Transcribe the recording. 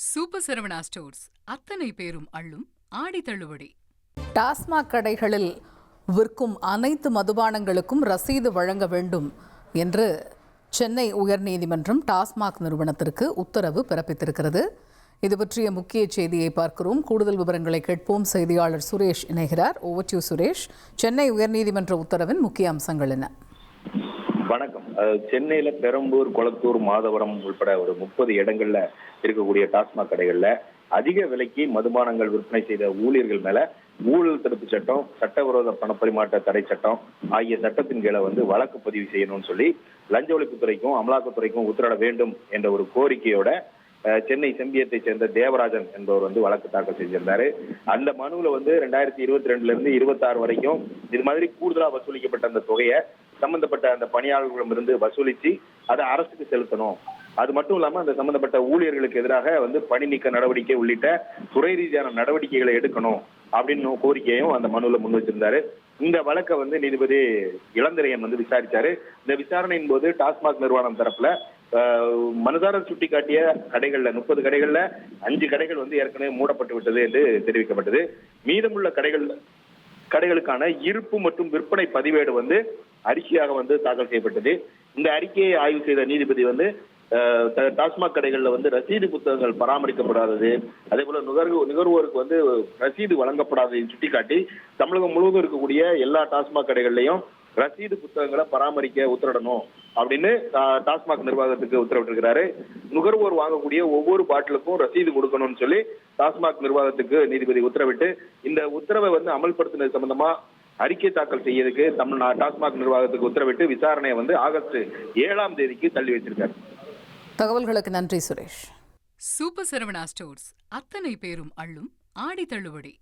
Super Saravana stores அத்தனை பேரும் அள்ளும் ஆடி தள்ளுபடி. டாஸ்மாக் கடைகளில் விற்கும் அனைத்து மதுபானங்களுக்கும் ரசீது வழங்க வேண்டும் என்று சென்னை உயர்நீதிமன்றம் டாஸ்மாக் நிறுவனத்திற்கு உத்தரவு பிறப்பித்திருக்கிறது. இது பற்றிய முக்கிய செய்தியை பார்க்கிறோம். கூடுதல் விவரங்களை கேட்போம். செய்தியாளர் சுரேஷ் இணைகிறார். Over to Suresh. சென்னை உயர்நீதிமன்ற உத்தரவின் முக்கிய அம்சங்கள் என்ன? வணக்கம். சென்னையில பெரம்பூர், கொளத்தூர், மாதவரம் உள்பட ஒரு 30 இடங்கள்ல இருக்கக்கூடிய டாஸ்மாக் கடைகள்ல அதிக விலைக்கு மதுபானங்கள் விற்பனை செய்த ஊழியர்கள் மேல ஊழல் தடுப்பு சட்டம், சட்டவிரோத பணப்பரிமாற்ற தடை சட்டம் ஆகிய சட்டத்தின் கீழே வழக்கு பதிவு செய்யணும்னு சொல்லி லஞ்ச ஒழிப்புத்துறைக்கும் அமலாக்கத்துறைக்கும் உத்தரவிட வேண்டும் என்ற ஒரு கோரிக்கையோட சென்னை செம்பியத்தை சேர்ந்த தேவராஜன் என்பவர் வழக்கு தாக்கல் செஞ்சிருந்தாரு. அந்த மனுவில் 2022 இருந்து 26 வரைக்கும் இது மாதிரி கூடுதலா வசூலிக்கப்பட்ட அந்த தொகையை சம்பந்தப்பட்ட அந்த பணியாளர்களிடமிருந்து வசூலிச்சு அதை அரசுக்கு செலுத்தணும். அது மட்டும் இல்லாம அந்த சம்பந்தப்பட்ட ஊழியர்களுக்கு எதிராக பணி நீக்க நடவடிக்கை உள்ளிட்ட துறை ரீதியான நடவடிக்கைகளை எடுக்கணும் அப்படின்னு கோரிக்கையும் அந்த மனுவில் முன் வச்சிருந்தாரு. இந்த வழக்கை நீதிபதி இளந்திரையன் விசாரிச்சாரு. இந்த விசாரணையின் போது டாஸ்மாக் நிறுவனம் தரப்புல மனுதாரர் சுட்டிக்காட்டிய கடைகள்ல 30 கடைகள்ல 5 கடைகள் ஏற்கனவே மூடப்பட்டு விட்டது என்று தெரிவிக்கப்பட்டது. மீதமுள்ள கடைகளுக்கான இருப்பு மற்றும் விற்பனை பதிவேடு அறிக்கையாக தாக்கல் செய்யப்பட்டது. இந்த அறிக்கையை ஆய்வு செய்த நீதிபதி டாஸ்மாக் கடைகள்ல ரசீது புத்தகங்கள் பராமரிக்கப்படாதது, அதே போல நுகர்வோருக்கு ரசீது வழங்கப்படாததை சுட்டிக்காட்டி தமிழகம் முழுவதும் இருக்கக்கூடிய எல்லா டாஸ்மாக் கடைகள்லையும் ரசீது புத்தகங்களை பராமரிக்க உத்தரவிடணும் அப்படின்னு டாஸ்மாக் நிர்வாகத்துக்கு உத்தரவிட்டிருக்கிறாரு. நுகர்வோர் வாங்கக்கூடிய ஒவ்வொரு பாட்டிலுக்கும் ரசீது கொடுக்கணும்னு சொல்லி டாஸ்மாக் நிர்வாகத்துக்கு நீதிபதி உத்தரவிட்டு இந்த உத்தரவை அமல்படுத்தினது சம்பந்தமா அறிக்கை தாக்கல் செய்யறதுக்கு டாஸ்மாக் நிர்வாகத்துக்கு உத்தரவிட்டு விசாரணையை ஆகஸ்ட் 7ஆம் தேதிக்கு தள்ளி வச்சிருக்காரு. தகவல்களுக்கு நன்றி சுரேஷ். சூப்பர் சரவணா ஸ்டோர்ஸ் அத்தனை பேரும் அள்ளும் ஆடி தள்ளுபடி.